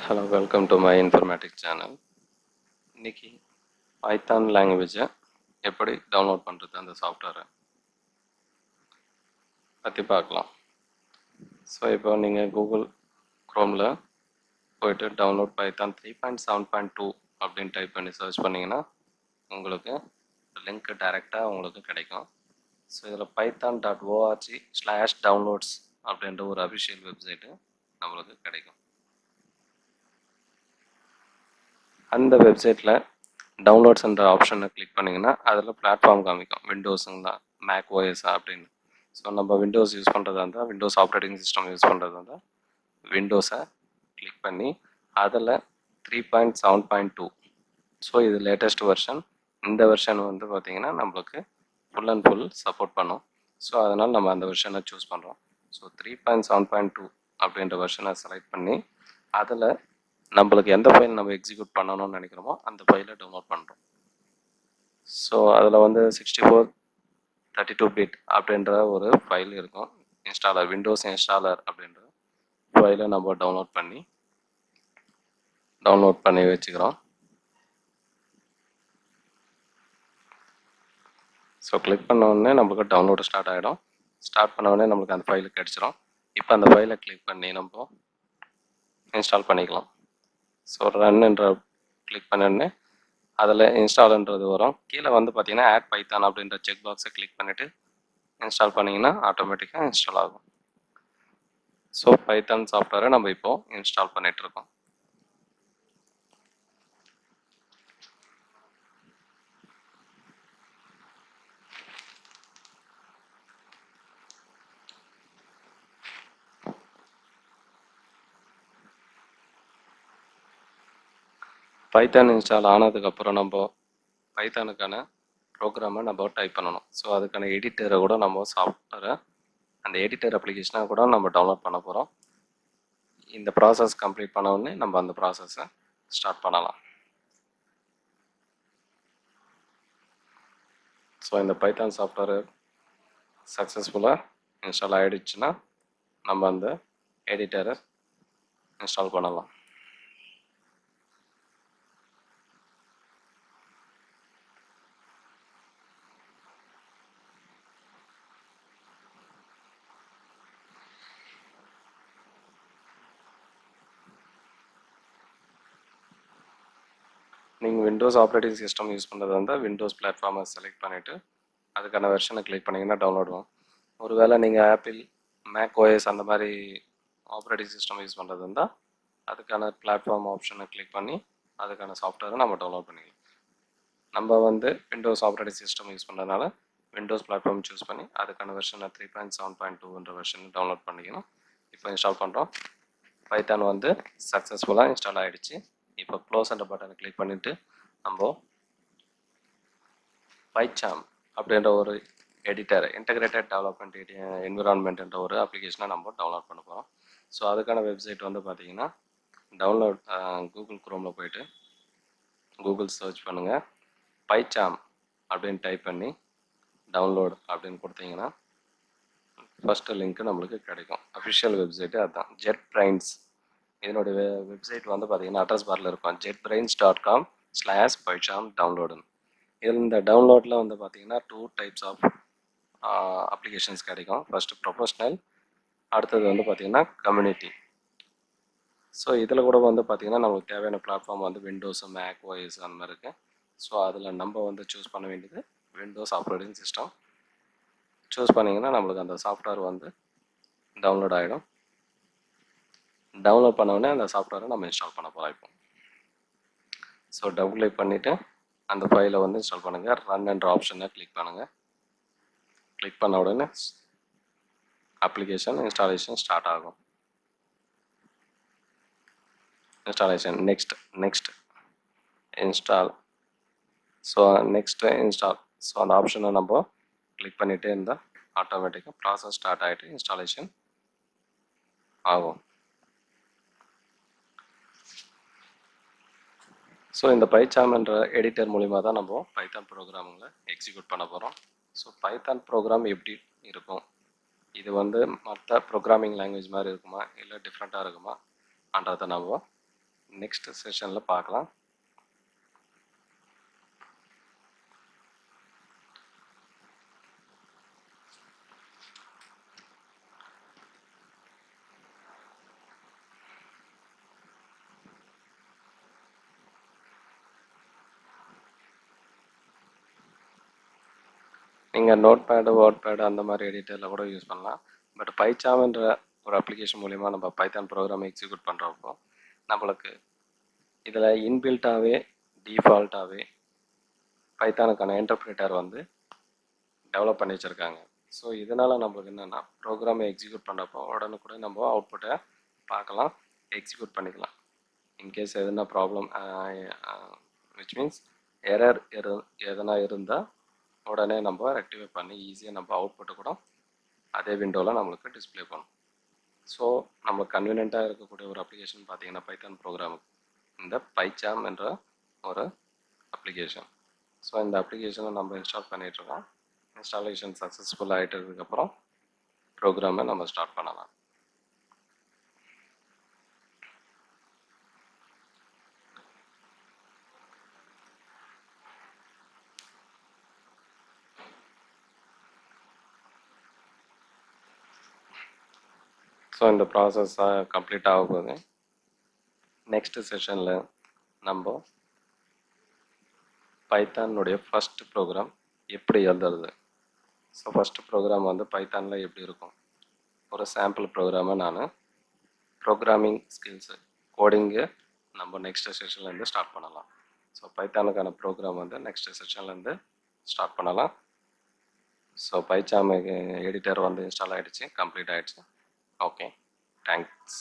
Hello, welcome to my informatics channel. இன்னைக்கு Python லாங்குவேஜை எப்படி டவுன்லோட் பண்ணுறது அந்த சாஃப்ட்வேரை பற்றி பார்க்கலாம். ஸோ இப்போ நீங்கள் கூகுள் க்ரோமில் போய்ட்டு டவுன்லோட் பைத்தான் 3.7.2 அப்படின்னு டைப் பண்ணி சர்ச் பண்ணிங்கன்னா உங்களுக்கு லிங்க் டைரெக்டாக உங்களுக்கு கிடைக்கும். ஸோ இதில் python.org/downloads அப்படின்ற ஒரு அஃபிஷியல் வெப்சைட்டு நம்மளுக்கு கிடைக்கும். அந்த வெப்சைட்டில் டவுன்லோட்ஸ்ன்ற ஆப்ஷனை கிளிக் பண்ணிங்கன்னா அதில் பிளாட்ஃபார்ம் காமிக்கும், விண்டோஸுங்களா மேக் ஓஎஸ்ஸா அப்படின்னு. ஸோ நம்ம விண்டோஸ் யூஸ் பண்ணுறதா இருந்தால் விண்டோஸ் ஆப்ரேட்டிங் சிஸ்டம் யூஸ் பண்ணுறதா இருந்தால் விண்டோஸை கிளிக் பண்ணி அதில் 3.7.2. ஸோ இது லேட்டஸ்ட் வெர்ஷன். இந்த வெர்ஷன் வந்து பார்த்திங்கன்னா நம்மளுக்கு ஃபுல் அண்ட் ஃபுல் சப்போர்ட் பண்ணும். ஸோ அதனால் நம்ம அந்த வெர்ஷனை சூஸ் பண்ணுறோம். ஸோ 3.7.2 அப்படின்ற வெர்ஷனை செலக்ட் பண்ணி அதில் நம்மளுக்கு எந்த ஃபைல் நம்ம எக்ஸிக்யூட் பண்ணணும்னு நினைக்கிறோமோ அந்த ஃபைலை டவுன்லோட் பண்ணுறோம். ஸோ அதில் வந்து 64 பிட் அப்படின்ற ஒரு ஃபைல் இருக்கும், இன்ஸ்டாலர், விண்டோஸ் இன்ஸ்டாலர் அப்படின்ற ஃபைலை நம்ம டவுன்லோட் பண்ணி வச்சுக்கிறோம். ஸோ கிளிக் பண்ண உடனே நம்மளுக்கு டவுன்லோடு ஸ்டார்ட் ஆகிடும். ஸ்டார்ட் பண்ண உடனே நம்மளுக்கு அந்த ஃபைலு கிடச்சிரும். இப்போ அந்த ஃபைலை கிளிக் பண்ணி நம்ம இன்ஸ்டால் பண்ணிக்கலாம். ஸோ ரன்ன்ற கிளிக் பண்ணோடனே அதில் இன்ஸ்டால்ன்றது வரும். கீழே வந்து பார்த்தீங்கன்னா ஆட் பைத்தான் அப்படின்ற செக் பாக்ஸை கிளிக் பண்ணிவிட்டு இன்ஸ்டால் பண்ணிங்கன்னா ஆட்டோமேட்டிக்காக இன்ஸ்டால் ஆகும். ஸோ பைத்தான் சாஃப்ட்வேரை நம்ம இப்போது இன்ஸ்டால் பண்ணிகிட்ருக்கோம். பைத்தான் இன்ஸ்டால் ஆனதுக்கப்புறம் நம்ம பைத்தானுக்கான ப்ரோக்ராமை நம்ம டைப் பண்ணணும். ஸோ அதுக்கான எடிட்டரை கூட நம்ம சாஃப்ட்வேரை, அந்த எடிட்டர் அப்ளிகேஷனை கூட நம்ம டவுன்லோட் பண்ண போகிறோம். இந்த ப்ராசஸ் கம்ப்ளீட் பண்ண உடனே நம்ம அந்த ப்ராசஸை ஸ்டார்ட் பண்ணலாம். ஸோ இந்த பைத்தான் சாஃப்ட்வேர் சக்ஸஸ்ஃபுல்லாக இன்ஸ்டால் ஆகிடுச்சுன்னா நம்ம அந்த எடிட்டரை இன்ஸ்டால் பண்ணலாம். நீங்கள் விண்டோஸ் ஆப்ரேட்டிங் சிஸ்டம் யூஸ் பண்ணுறது இருந்தால் விண்டோஸ் பிளாட்ஃபார்மை செலக்ட் பண்ணிவிட்டு அதுக்கான வெர்ஷனை கிளிக் பண்ணிங்கன்னா டவுன்லோட் ஆகும். ஒருவேளை நீங்கள் ஆப்பிள், மேக் ஓஎஸ் அந்த மாதிரி ஆப்ரேட்டிங் சிஸ்டம் யூஸ் பண்ணுறது இருந்தால் அதுக்கான பிளாட்ஃபார்ம் ஆப்ஷனை கிளிக் பண்ணி அதுக்கான சாஃப்ட்வேரை நம்ம டவுன்லோட் பண்ணிக்கலாம். நம்ம வந்து விண்டோஸ் ஆப்ரேட்டிங் சிஸ்டம் யூஸ் பண்ணுறதுனால விண்டோஸ் பிளாட்ஃபார்ம் சூஸ் பண்ணி அதுக்கான வெர்ஷனை 3.7.2ன்ற வெர்ஷன் டவுன்லோட் பண்ணிக்கணும். இப்போ இன்ஸ்டால் பண்ணுறோம். பைத்தான் வந்து சக்ஸஸ்ஃபுல்லாக இன்ஸ்டால் ஆகிடுச்சு. இப்போ க்ளோஸ் என்ற பட்டனை கிளிக் பண்ணிவிட்டு நம்ம பைச்சாம் அப்படின்ற ஒரு எடிட்டர், இன்டகிரேட்டட் டெவலப்மெண்ட் என்விரான்மெண்ட் என்ற ஒரு அப்ளிகேஷனை நம்ம டவுன்லோட் பண்ண போகிறோம். ஸோ அதுக்கான வெப்சைட் வந்து பார்த்திங்கன்னா டவுன்லோட் கூகுள் க்ரோமில் போய்ட்டு கூகுள் சர்ச் பண்ணுங்கள், பைச்சாம் அப்படின்னு டைப் பண்ணி டவுன்லோட் அப்படின்னு கொடுத்தீங்கன்னா ஃபஸ்ட்டு லிங்க்கு நம்மளுக்கு கிடைக்கும். அஃபிஷியல் வெப்சைட்டு அதுதான், JetBrains. இதனுடைய வெப்சைட் வந்து பார்த்திங்கன்னா அட்ரஸ் பாரில் இருக்கும், jetbrains.com/pycharm டவுன்லோடுன்னு. இதில் இந்த டவுன்லோடில் வந்து பார்த்திங்கன்னா 2 டைப்ஸ் ஆஃப் அப்ளிகேஷன்ஸ் கிடைக்கும். ஃபஸ்ட்டு ப்ரொஃபஷ்னல், அடுத்தது வந்து பார்த்திங்கன்னா கம்யூனிட்டி. ஸோ இதில் கூட வந்து பார்த்திங்கன்னா நம்மளுக்கு தேவையான பிளாட்ஃபார்ம் வந்து விண்டோஸு, மேக் ஓஎஸ் அந்த மாதிரி இருக்குது. ஸோ அதில் நம்ம வந்து சூஸ் பண்ண வேண்டியது விண்டோஸ் ஆப்ரேட்டிங் சிஸ்டம். சூஸ் பண்ணிங்கன்னா நம்மளுக்கு அந்த சாஃப்ட்வேர் வந்து டவுன்லோட் ஆகிடும். டவுன்லோட் பண்ண உடனே அந்த சாஃப்ட்வேரை நம்ம இன்ஸ்டால் பண்ண போகிறோம். இப்போ ஸோ டவுன்லோட் பண்ணிவிட்டு அந்த ஃபைலை வந்து இன்ஸ்டால் பண்ணுங்கள். ரன் என்ற ஆப்ஷனை கிளிக் பண்ணுங்கள். கிளிக் பண்ண உடனே அப்ளிகேஷன் இன்ஸ்டாலேஷன் ஸ்டார்ட் ஆகும். Installation next install. So next install. So அந்த ஆப்ஷனை நம்ம கிளிக் பண்ணிகிட்டே இருந்தால் ஆட்டோமேட்டிக்காக ப்ராசஸ் ஸ்டார்ட் ஆகிட்டு இன்ஸ்டாலேஷன் ஆகும். ஸோ இந்த பைச்சாம் என்ற எடிட்டர் மூலிமா தான் நம்ம பைத்தான் ப்ரோக்ராமுங்களை எக்ஸிக்யூட் பண்ண போகிறோம். ஸோ பைத்தான் ப்ரோக்ராம் எப்படி இருக்கும், இது வந்து மற்ற ப்ரோக்ராமிங் லாங்குவேஜ் மாதிரி இருக்குமா இல்லை டிஃப்ரெண்ட்டாக இருக்குமான்றதை நம்ம நெக்ஸ்ட் செஷனில் பார்க்கலாம். நீங்கள் நோட்பேடு, வேர்ட்பேடு அந்த மாதிரி எடிட்டரில் கூட யூஸ் பண்ணலாம். பட் பைச்சாம்ன்ற ஒரு அப்ளிகேஷன் மூலிமா நம்ம பைத்தான் ப்ரோக்ராமை எக்ஸிக்யூட் பண்ணுறப்போ நம்மளுக்கு இதில் இன்பில்ட்டாகவே டிஃபால்ட்டாகவே பைத்தானுக்கான இன்டர்பிரேட்டர் வந்து டெவலப் பண்ணி வச்சுருக்காங்க. ஸோ இதனால் நம்மளுக்கு என்னென்னா ப்ரோக்ராமை எக்ஸிக்யூட் பண்ணுறப்போ உடனுக்குடன் நம்ம அவுட்புட்டை பார்க்கலாம், எக்ஸிக்யூட் பண்ணிக்கலாம். இன்கேஸ் எதுனா ப்ராப்ளம் விச் மீன்ஸ் எரர் எதனா இருந்தால் உடனே நம்ம ரெக்டிஃபை பண்ணி ஈஸியாக நம்ம அவுட்புட்டை கூட அதே விண்டோவில் நம்மளுக்கு டிஸ்பிளே பண்ணும். ஸோ நம்மளுக்கு கன்வீனியண்ட்டாக இருக்கக்கூடிய ஒரு அப்ளிகேஷன் பார்த்தீங்கன்னா பைத்தான் ப்ரோக்ராமுக்கு இந்த பைச்சாம் என்ற ஒரு அப்ளிகேஷன். ஸோ இந்த அப்ளிகேஷனை நம்ம இன்ஸ்டால் பண்ணிகிட்ருக்கோம். இன்ஸ்டாலேஷன் சக்ஸஸ்ஃபுல் ஆகிட்டதுக்கப்புறம் ப்ரோக்ராமை நம்ம ஸ்டார்ட் பண்ணலாம். ஸோ இந்த ப்ராசஸ் கம்ப்ளீட் ஆக போகுது. நெக்ஸ்ட் செஷனில் நம்ம பைத்தானுடைய ஃபஸ்ட்டு ப்ரோக்ராம் எப்படி எழுதுறது. ஸோ ஃபஸ்ட்டு ப்ரோக்ராம் வந்து பைத்தானில் எப்படி இருக்கும், ஒரு சாம்பிள் ப்ரோக்ராமை நான் ப்ரோக்ராமிங் ஸ்கில்ஸு கோடிங்கு நம்ம நெக்ஸ்ட் செஷன்லேருந்து ஸ்டார்ட் பண்ணலாம். ஸோ பைத்தானுக்கான ப்ரோக்ராம் வந்து நெக்ஸ்ட் செஷன்லேருந்து ஸ்டார்ட் பண்ணலாம். ஸோ பைச்சாம் எடிட்டர் வந்து இன்ஸ்டால் ஆகிடுச்சு, கம்ப்ளீட் ஆகிடுச்சு. Okay, thanks.